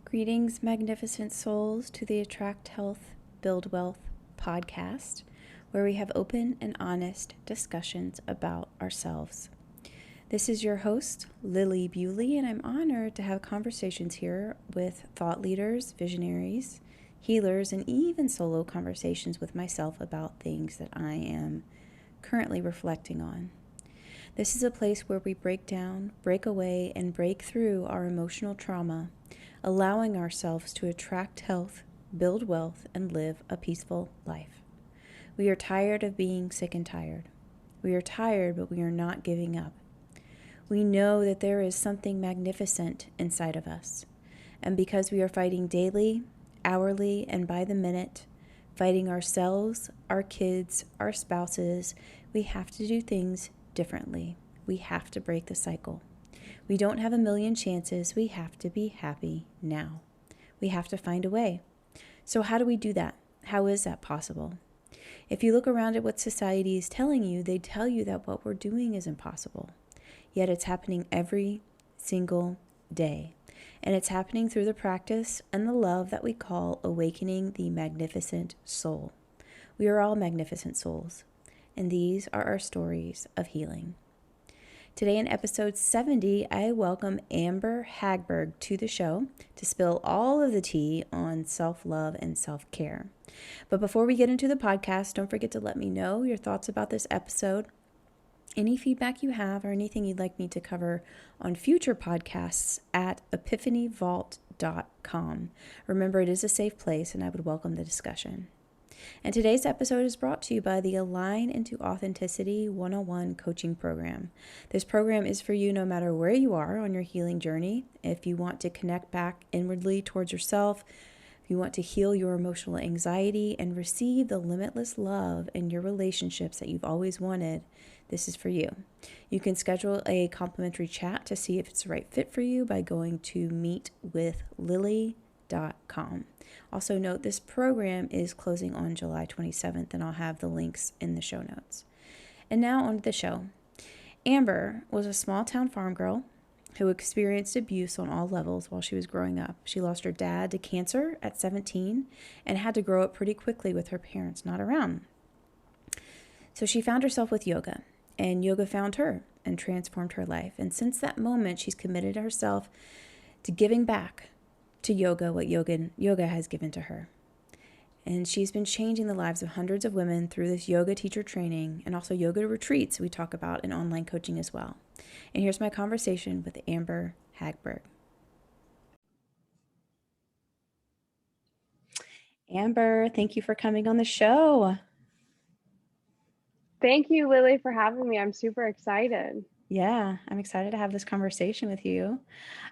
Greetings, magnificent souls, to the Attract Health, Build Wealth podcast, where we have open and honest discussions about ourselves. This is your host, Lily Bewley, and I'm honored to have conversations here with thought leaders, visionaries, healers, and even solo conversations with myself about things that I am currently reflecting on. This is a place where we break down, break away, and break through our emotional trauma, allowing ourselves to attract health, build wealth, and live a peaceful life. We are tired of being sick and tired. We are tired, but we are not giving up. We know that there is something magnificent inside of us. And because we are fighting daily, hourly, and by the minute, fighting ourselves, our kids, our spouses, we have to do things differently. We have to break the cycle. We don't have a million chances. We have to be happy now. We have to find a way. So how do we do that? How is that possible? If you look around at what society is telling you, they tell you that what we're doing is impossible. Yet it's happening every single day. And it's happening through the practice and the love that we call awakening the magnificent soul. We are all magnificent souls, and these are our stories of healing. Today in episode 70, I welcome Amber Hagberg to the show to spill all of the tea on self-love and self-care. But before we get into the podcast, don't forget to let me know your thoughts about this episode, any feedback you have, or anything you'd like me to cover on future podcasts at epiphanyvault.com. Remember, it is a safe place, and I would welcome the discussion. And today's episode is brought to you by the Align into Authenticity 101 coaching program. This program is for you no matter where you are on your healing journey. If you want to connect back inwardly towards yourself, if you want to heal your emotional anxiety and receive the limitless love in your relationships that you've always wanted, this is for you. You can schedule a complimentary chat to see if it's the right fit for you by going to meetwithlily.com. Also note, this program is closing on July 27th, and I'll have the links in the show notes. And now on to the show. Amber was a small-town farm girl who experienced abuse on all levels while she was growing up. She lost her dad to cancer at 17 and had to grow up pretty quickly with her parents not around. So she found herself with yoga, and yoga found her and transformed her life. And since that moment, she's committed herself to giving back to yoga what yoga has given to her. And she's been changing the lives of hundreds of women through this yoga teacher training and also yoga retreats we talk about in online coaching as well. And here's my conversation with Amber Hagberg. Amber, thank you for coming on the show. Thank you, Lily, for having me. I'm super excited. Yeah, I'm excited to have this conversation with you.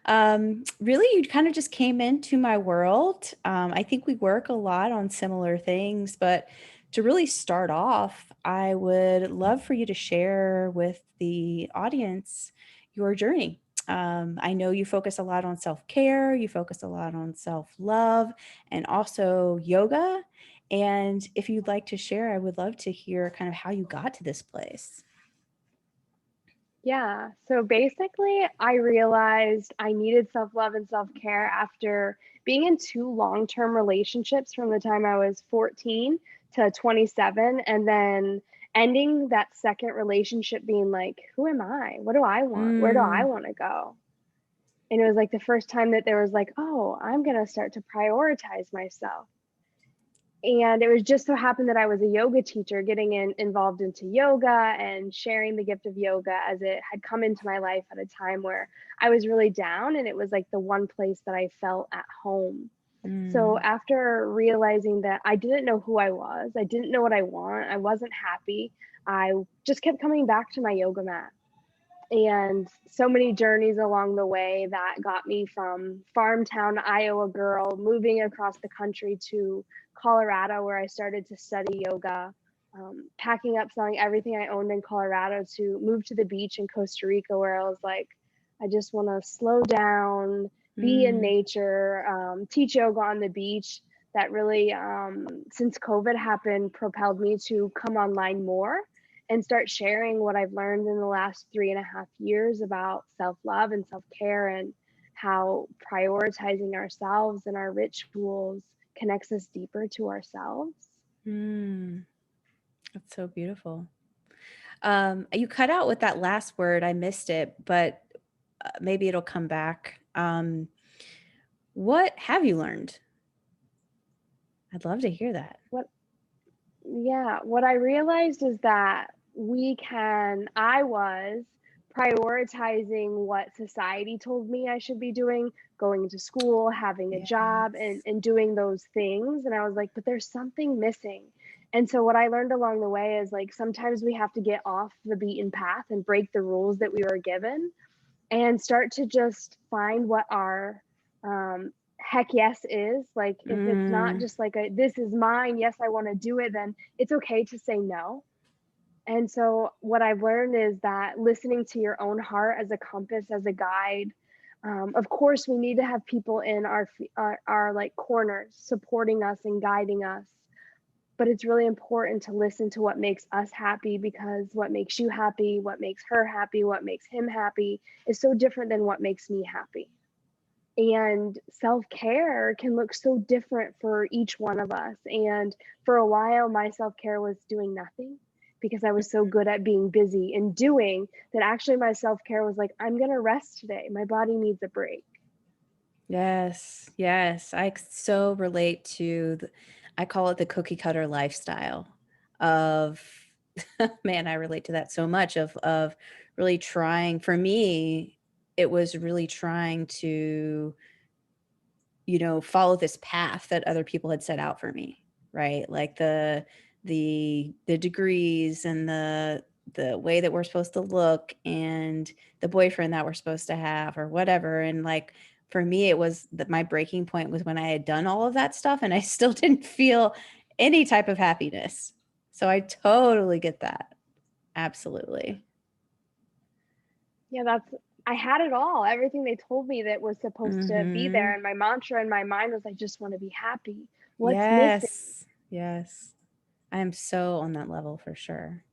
Really, you kind of just came into my world. I think we work a lot on similar things, but to really start off, I would love for you to share with the audience your journey. I know you focus a lot on self-care, you focus a lot on self-love, and also yoga. And if you'd like to share, I would love to hear kind of how you got to this place. Yeah, so basically, I realized I needed self-love and self-care after being in two long-term relationships from the time I was 14 to 27, and then ending that second relationship being like, who am I? What do I want? Where do I want to go? And it was like the first time that there was like, oh, I'm going to start to prioritize myself. And it was just so happened that I was a yoga teacher getting involved into yoga and sharing the gift of yoga as it had come into my life at a time where I was really down, and it was like the one place that I felt at home. So after realizing that I didn't know who I was, I didn't know what I want, I wasn't happy, I just kept coming back to my yoga mat. And so many journeys along the way that got me from farm town Iowa girl moving across the country to Colorado, where I started to study yoga, packing up, selling everything I owned in Colorado to move to the beach in Costa Rica, where I was like, I just want to slow down, be in nature, teach yoga on the beach. That really, since COVID happened, propelled me to come online more and start sharing what I've learned in the last 3.5 years about self-love and self-care, and how prioritizing ourselves and our rituals connects us deeper to ourselves. Mm, that's so beautiful. You cut out with that last word. I missed it, but maybe it'll come back. What have you learned? I'd love to hear that. What Yeah, what I realized is that I was prioritizing what society told me I should be doing, going to school, having a job, Yes. and doing those things. And I was like, but there's something missing. And so what I learned along the way is like sometimes we have to get off the beaten path and break the rules that we were given and start to just find what our heck yes is. Like if it's not Mm, just like a this is mine, yes I want to do it, then it's okay to say no. And so what I've learned is that listening to your own heart as a compass, as a guide. Of course we need to have people in our like corners supporting us and guiding us, but it's really important to listen to what makes us happy, because what makes you happy, what makes her happy, what makes him happy is so different than what makes me happy. And self-care can look so different for each one of us. And for a while my self-care was doing nothing, because I was so good at being busy and doing that. Actually my self-care was like, I'm going to rest today, my body needs a break. yes. Yes. I so relate to, I call it the cookie cutter lifestyle of, man, I relate to that so much of really trying, for me, it was really trying to, follow this path that other people had set out for me, right? Like the degrees and the way that we're supposed to look and the boyfriend that we're supposed to have or whatever. And like for me, it was that my breaking point was when I had done all of that stuff and I still didn't feel any type of happiness. So I totally get that. Absolutely. Yeah, I had it all, everything they told me that was supposed to be there. Mhm. And my mantra in my mind was, I just want to be happy. What's missing? Yes. Yes. I am so on that level for sure.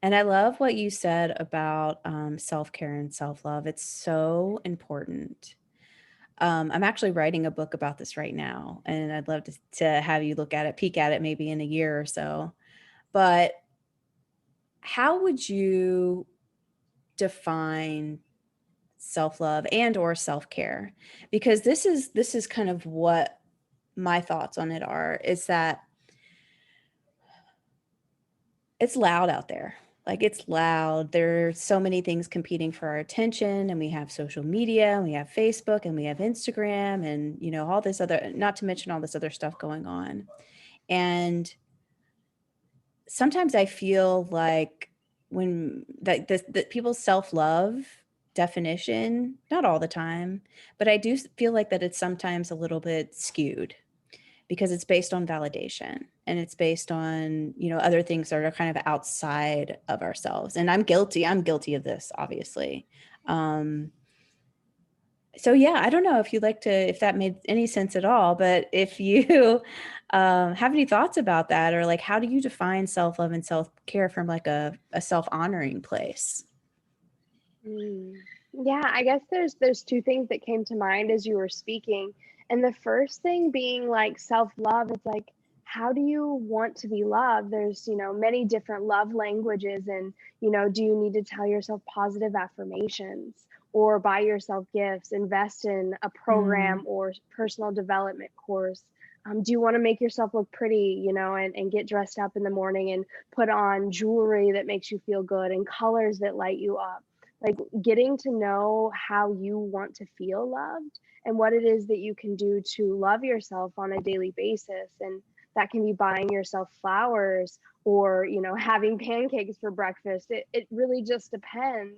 And I love what you said about self care and self love. It's so important. I'm actually writing a book about this right now, and I'd love to have you look at it, peek at it maybe in a year or so. But how would you define self love and or self care? Because this is kind of what my thoughts on it are. Is that it's loud out there. Like it's loud. There's so many things competing for our attention, and we have social media, and we have Facebook, and we have Instagram, and all this other, not to mention all this other stuff going on. And sometimes I feel like when that people's self-love definition, not all the time, but I do feel like that it's sometimes a little bit skewed because it's based on validation and it's based on, other things that are kind of outside of ourselves. And I'm guilty of this, obviously. Um, so yeah, I don't know if that made any sense at all, but if you have any thoughts about that, or like, how do you define self-love and self-care from like a self-honoring place? Mm. Yeah, I guess there's two things that came to mind as you were speaking. And the first thing being like self-love, it's like, how do you want to be loved? There's, many different love languages. And, do you need to tell yourself positive affirmations or buy yourself gifts, invest in a Mm, program or personal development course? Do you want to make yourself look pretty, and get dressed up in the morning and put on jewelry that makes you feel good and colors that light you up? Like getting to know how you want to feel loved and what it is that you can do to love yourself on a daily basis. And that can be buying yourself flowers or, having pancakes for breakfast. It really just depends.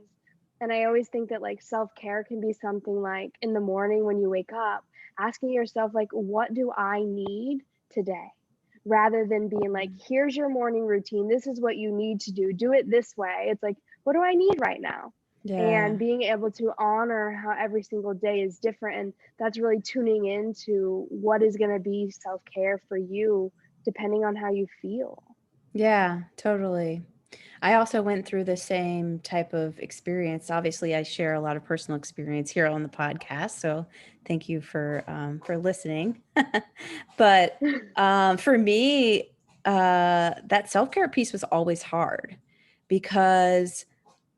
And I always think that like self-care can be something like in the morning when you wake up, asking yourself, like, what do I need today? Rather than being like, here's your morning routine. This is what you need to do. Do it this way. It's like, what do I need right now? yeah. And being able to honor how every single day is different. And that's really tuning into what is going to be self care for you, depending on how you feel. Yeah, totally. I also went through the same type of experience. Obviously, I share a lot of personal experience here on the podcast, so thank you for listening. But for me, that self care piece was always hard because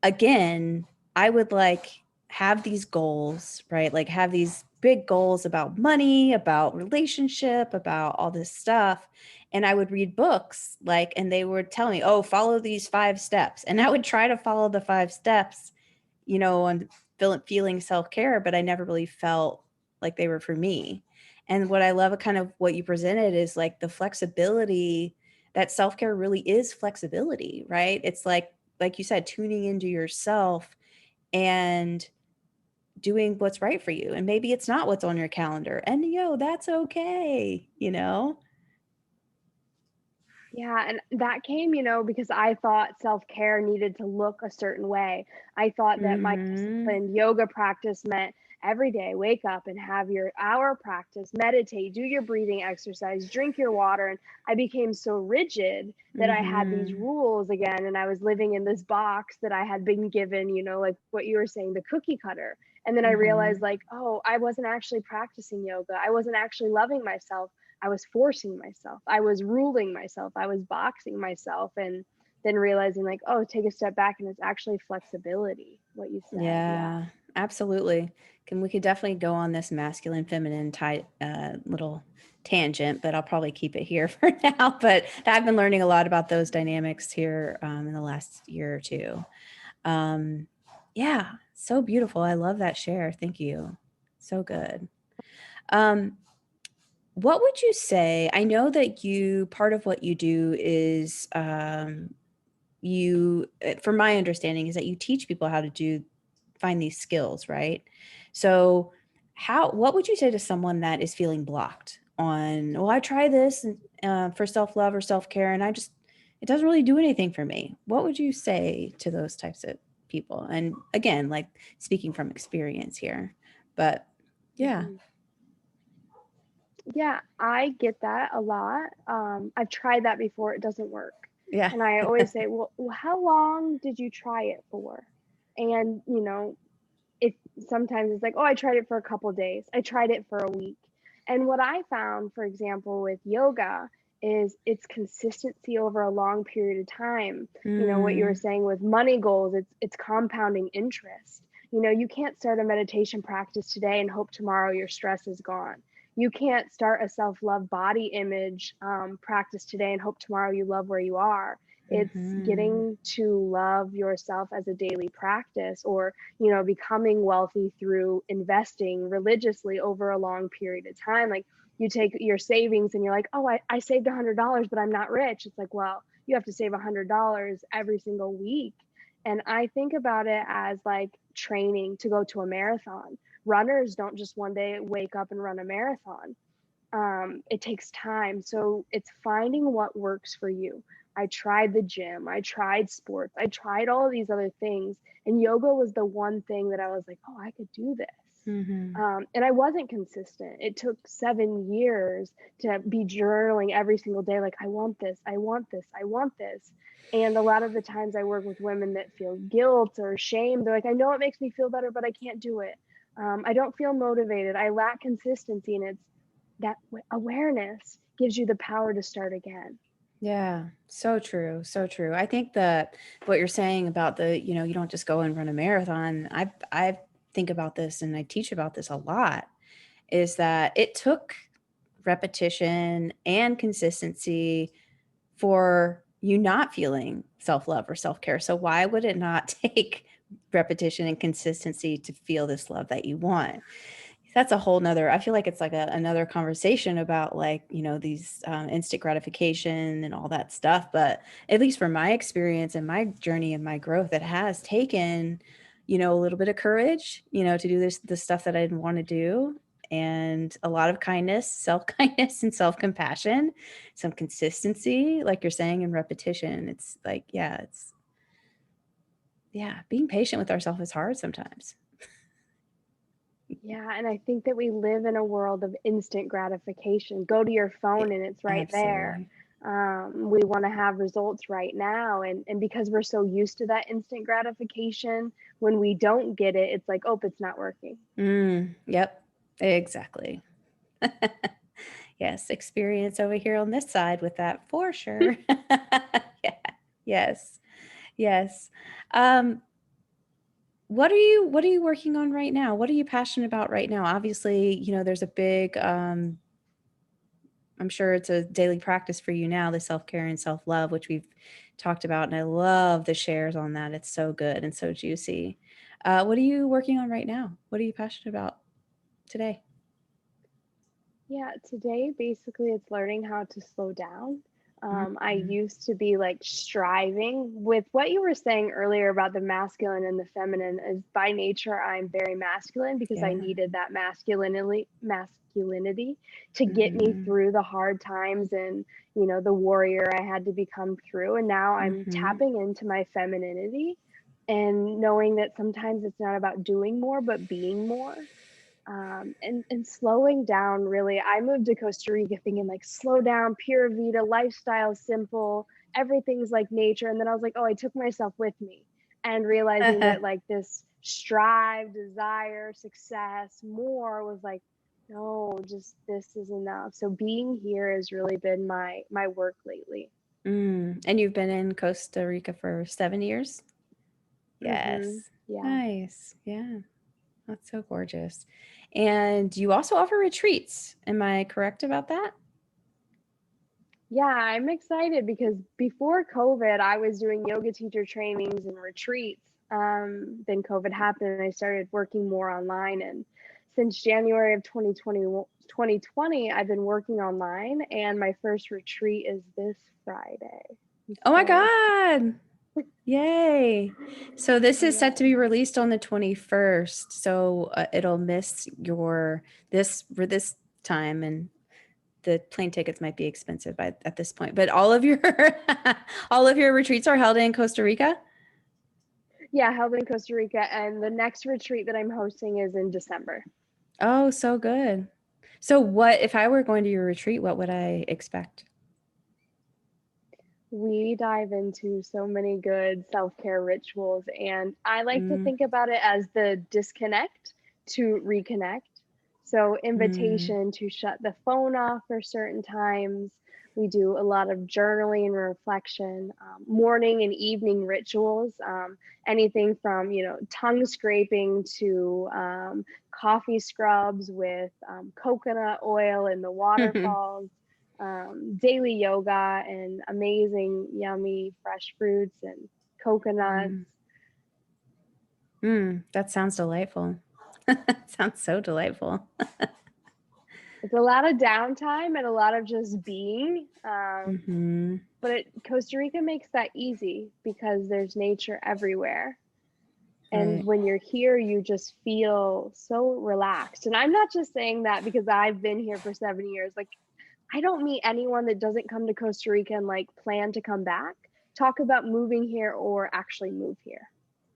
again, I would like have these goals, right? Like have these big goals about money, about relationship, about all this stuff. And I would read books like, and they would tell me, oh, follow these 5 steps. And I would try to follow the 5 steps, and feeling self care, but I never really felt like they were for me. And what I love, kind of what you presented, is like the flexibility that self care really is flexibility, right? It's like you said, tuning into yourself and doing what's right for you. And maybe it's not what's on your calendar. And that's okay. Yeah, and that came, because I thought self-care needed to look a certain way. I thought that my Mhm. disciplined yoga practice meant every day wake up and have your hour practice, meditate, do your breathing exercise, drink your water. And I became so rigid that I had these Mhm. rules again, and I was living in this box that I had been given, like what you were saying, the cookie cutter. And then I realized, Mhm. like, oh, I wasn't actually practicing yoga. I wasn't actually loving myself. I was forcing myself. I was ruling myself. I was boxing myself. And then realizing, like, oh, take a step back and it's actually flexibility, what you said. Yeah. Yeah, absolutely. We could definitely go on this masculine feminine type little tangent, but I'll probably keep it here for now. But I've been learning a lot about those dynamics here in the last year or two. Um, yeah, so beautiful. I love that share. Thank you. So good. Um, what would you say? I know that part of what you do is from my understanding, is that you teach people how to find these skills, right? So, what would you say to someone that is feeling blocked on, well, I try this for self love or self care, and it doesn't really do anything for me? What would you say to those types of people? And again, like speaking from experience here, but yeah, Hmm. Yeah, I get that a lot. I've tried that before, it doesn't work. yeah, And I always say, well, how long did you try it for? And, it sometimes it's like, oh, I tried it for a couple days. I tried it for a week. And what I found, for example, with yoga is it's consistency over a long period of time. What you were mm, saying with money goals, it's compounding interest. You can't start a meditation practice today and hope tomorrow your stress is gone. You can't start a self-love body image practice today and hope tomorrow you love where you are. It's mm-hmm, getting to love yourself as a daily practice, or becoming wealthy through investing religiously over a long period of time. Like, you take your savings and you're like, oh, I saved $100, but I'm not rich. It's like, well, you have to save $100 every single week. And I think about it as like training to go to a marathon. Runners don't just one day wake up and run a marathon. It takes time. So it's finding what works for you. I tried the gym, I tried sports, I tried all of these other things. And yoga was the one thing that I was like, oh, I could do this. mm-hmm, And I wasn't consistent. It took 7 years to be journaling every single day, like, I want this, I want this, I want this. And a lot of the times I work with women that feel guilt or shame. They're like, I know it makes me feel better, but I can't do it. I don't feel motivated. I lack consistency. And it's that awareness gives you the power to start again. yeah, so true, so true. I think that what you're saying about you don't just go and run a marathon. I think about this and I teach about this a lot, is that it took repetition and consistency for you not feeling self-love or self-care. So why would it not take repetition and consistency to feel this love that you want? That's a whole nother, I feel like it's like another conversation about like, these instant gratification and all that stuff. But at least from my experience and my journey and my growth, it has taken, a little bit of courage, to do the stuff that I didn't want to do, and a lot of kindness, self-kindness and self-compassion, some consistency, like you're saying, and repetition. It's like, yeah, being patient with ourselves is hard sometimes. Yeah, and I think that we live in a world of instant gratification. Go to your phone It, and it's right there. absolutely. We want to have results right now. And because we're so used to that instant gratification, when we don't get it, it's like, oh, it's not working. Yep, exactly. Yes, experience over here on this side with that for sure. Yeah. Yes. Yes. Um, what are you working on right now? What are you passionate about right now? Obviously, there's a big I'm sure it's a daily practice for you now, the self-care and self-love, which we've talked about, and I love the shares on that. It's so good and so juicy. What are you working on right now? What are you passionate about today? Yeah, today basically it's learning how to slow down. I Mhm. used to be like striving with what you were saying earlier about the masculine and the feminine. Is by nature I'm very masculine because I Yeah. needed that masculinity to get me Mhm. through the hard times and the warrior I had to become through. And now I'm Mhm. tapping into my femininity and knowing that sometimes it's not about doing more but being more. And slowing down. Really, I moved to Costa Rica thinking like slow down, pure vida, lifestyle simple, everything's like nature. And then I was like, oh, I took myself with me, and realizing that like this strive, desire, success, more was like, no, just this is enough. So being here has really been my work lately. And you've been in Costa Rica for 7 years? Yes. Yeah. Nice. Yeah. That's so gorgeous. And you also offer retreats. Am I correct about that? Yeah, I'm excited because before COVID, I was doing yoga teacher trainings and retreats. Then COVID happened and I started working more online. And since January of 2020, I've been working online. And my first retreat is this Friday. I'm Oh my so God. Yay. So this is set to yeah. be released on the 21st. So it'll miss this for this time, and the plane tickets might be expensive at this point. But all of your all of your retreats are held in Costa Rica? Yeah, held in Costa Rica. And the next retreat that I'm hosting is in December. Oh, so good. So what if I were going to your retreat, what would I expect? We dive into so many good self-care rituals, and I like to Mm, think about it as the disconnect to reconnect. So mm, invitation to shut the phone off for certain times. We do a lot of journaling and reflection, morning and evening rituals, anything from tongue scraping to coffee scrubs with coconut oil in the waterfalls, daily yoga and amazing, yummy, fresh fruits and coconuts. mm, that sounds delightful. Sounds so delightful. It's a lot of downtime and a lot of just being. Hmm. But Costa Rica makes that easy because there's nature everywhere. And Right. when you're here, you just feel so relaxed. And I'm not just saying that because I've been here for 7 years. Like, I don't meet anyone that doesn't come to Costa Rica and like plan to come back, talk about moving here or actually move here.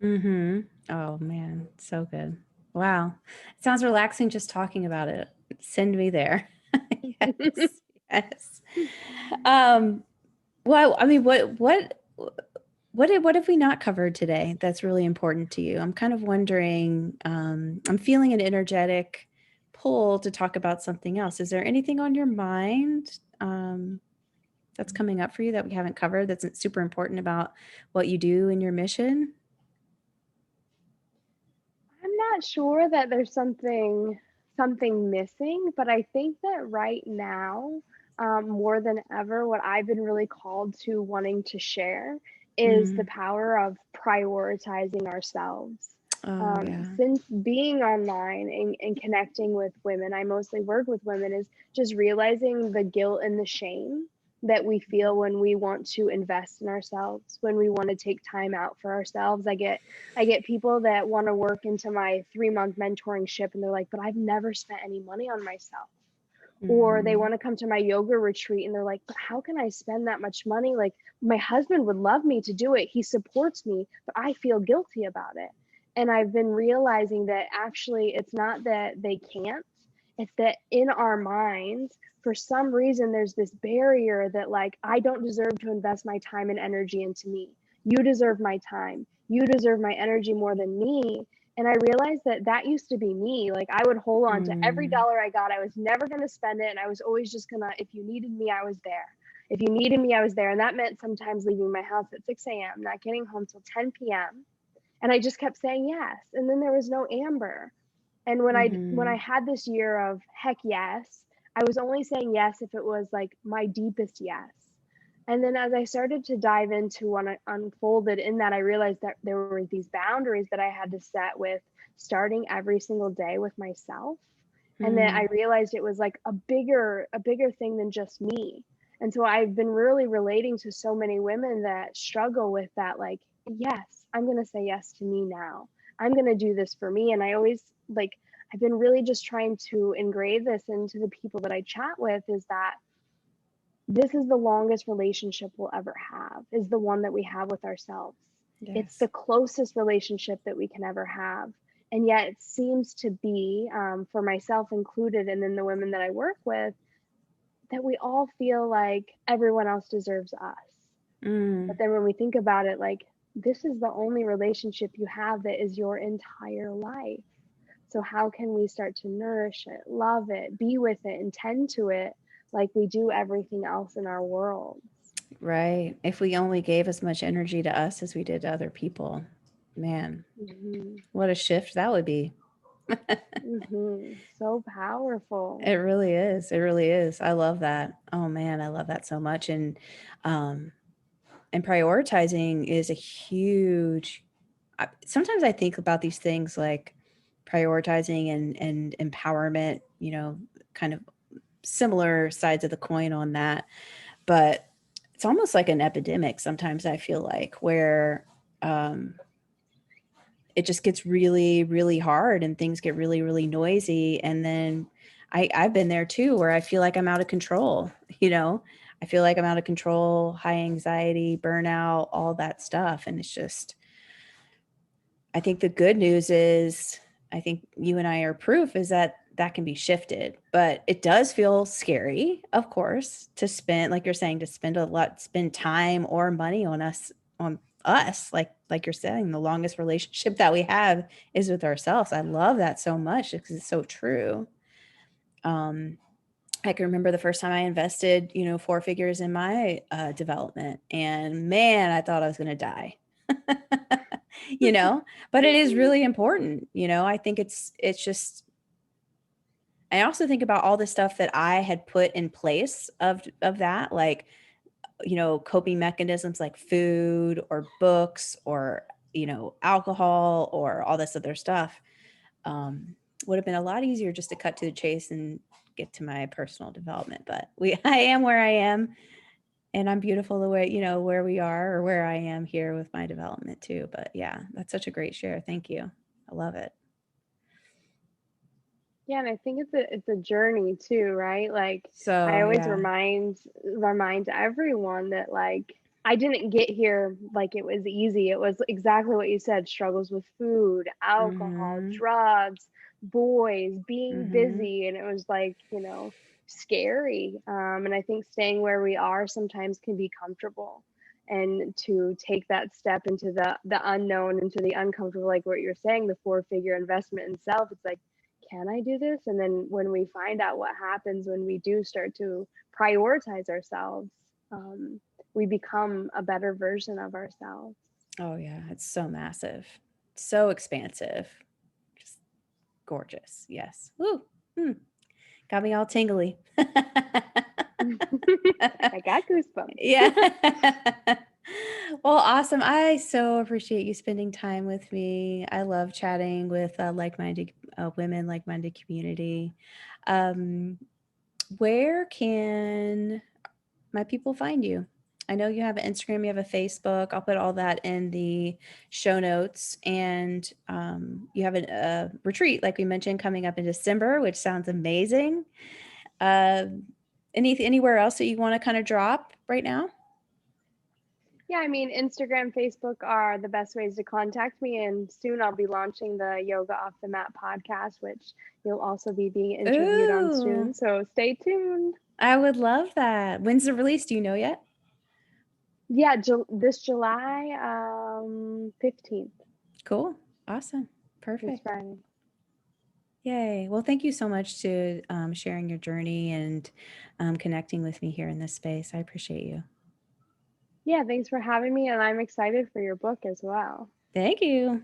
Mm-hmm. Oh man, so good. Wow. It sounds relaxing just talking about it. Send me there. Yes. Yes. Um, well, I mean, what have we not covered today that's really important to you? I'm kind of wondering, I'm feeling an energetic pull to talk about something else. Is there anything on your mind that's coming up for you that we haven't covered that's super important about what you do in your mission? I'm not sure that there's something missing, but I think that right now, more than ever, what I've been really called to wanting to share is the Mm. power of prioritizing ourselves. Oh, yeah. Since being online and connecting with women, I mostly work with women, is just realizing the guilt and the shame that we feel when we want to invest in ourselves, when we want to take time out for ourselves. I get people that want to work into my 3 month mentoring ship and they're like, but I've never spent any money on myself. Or they Mhm. want to come to my yoga retreat and they're like, but how can I spend that much money? Like, my husband would love me to do it. He supports me, but I feel guilty about it. And I've been realizing that actually it's not that they can't, It's that in our minds, for some reason, there's this barrier that, like, I don't deserve to invest my time and energy into me. You deserve my time. You deserve my energy more than me. And I realized that that used to be me. Like, I would hold on to every Mm, dollar I got. I was never going to spend it. And I was always just going to, if you needed me, I was there. If you needed me, I was there. And that meant sometimes leaving my house at 6 a.m., not getting home till 10 p.m. And I just kept saying yes. And then there was no Amber. And when I mm-hmm. had this year of heck yes, I was only saying yes if it was like my deepest yes. And then as I started to dive into what unfolded in that, I realized that there were these boundaries that I had to set with starting every single day with myself. And then I Mm, realized it was like a bigger thing than just me. And so I've been really relating to so many women that struggle with that, like, yes, I'm going to say yes to me now. I'm going to do this for me. And I always, like, I've been really just trying to engrave this into the people that I chat with, is that this is the longest relationship we'll ever have, is the one that we have with ourselves. It's yes. the closest relationship that we can ever have. And yet it seems to be, for myself included, and then the women that I work with, that we all feel like everyone else deserves us. But Mm, then when we think about it, like, this is the only relationship you have that is your entire life. So how can we start to nourish it, love it, be with it, and tend to it like we do everything else in our world? right. If we only gave as much energy to us as we did to other people, man, Hmm. what a shift that would be. So powerful. It really is. It really is. I love that. Oh man, I love that so much. Um, and prioritizing is a huge. Sometimes I think about these things like prioritizing and empowerment. Kind of similar sides of the coin on that, but it's almost like an epidemic. Sometimes I feel like where um, it just gets really, really hard and things get really, really noisy. And then I've been there too, where I feel like I'm out of control, you know, I feel like I'm out of control, high anxiety, burnout, all that stuff. And it's just, I think the good news is, I think you and I are proof is that that can be shifted, but it does feel scary, of course, to spend, like you're saying, to spend time or money on us, like you're saying, the longest relationship that we have is with ourselves. I love that so much because it's so true. Um, I can remember the first time I invested, 4 figures in my development, and man, I thought I was going to die. you know, but it is really important. I think it's just. I also think about all the stuff that I had put in place of that, like coping mechanisms like food or books or alcohol or all this other stuff. Would have been a lot easier just to cut to the chase and get to my personal development. But I am where I am, and I'm beautiful the way where we are or where I am here with my development too. But yeah, that's such a great share. Thank you. I love it. Yeah, and I think it's a journey too, right? Like, I So always yeah. remind everyone that, like, I didn't get here like it was easy. It was exactly what you said: struggles with food, alcohol, Mhm. drugs, boys, being Mhm. busy, and it was like, scary. And I think staying where we are sometimes can be comfortable. And to take that step into the unknown, into the uncomfortable, like what you're saying, the 4-figure investment in self, it's like, can I do this? And then when we find out what happens when we do start to prioritize ourselves, we become a better version of ourselves. Oh yeah, it's so massive. So expansive. Just gorgeous. Yes. Woo. Hmm. Got me all tingly. I got goosebumps. Yeah. Well, awesome. I so appreciate you spending time with me. I love chatting with like-minded women, like-minded community. Um, where can my people find you? I know you have an Instagram, you have a Facebook. I'll put all that in the show notes. And you have a retreat, like we mentioned, coming up in December, which sounds amazing. Uh, anywhere else that you want to kind of drop right now? Yeah, I mean, Instagram, Facebook are the best ways to contact me. And soon I'll be launching the Yoga Off the Mat podcast, which you'll also be being interviewed on Ooh, soon. So stay tuned. I would love that. When's the release? Do you know yet? Yeah, this July 15th, Cool. Awesome. this Perfect. Friday. Yay. Well, thank you so much to sharing your journey and connecting with me here in this space. I appreciate you. Yeah, thanks for having me. And I'm excited for your book as well. Thank you.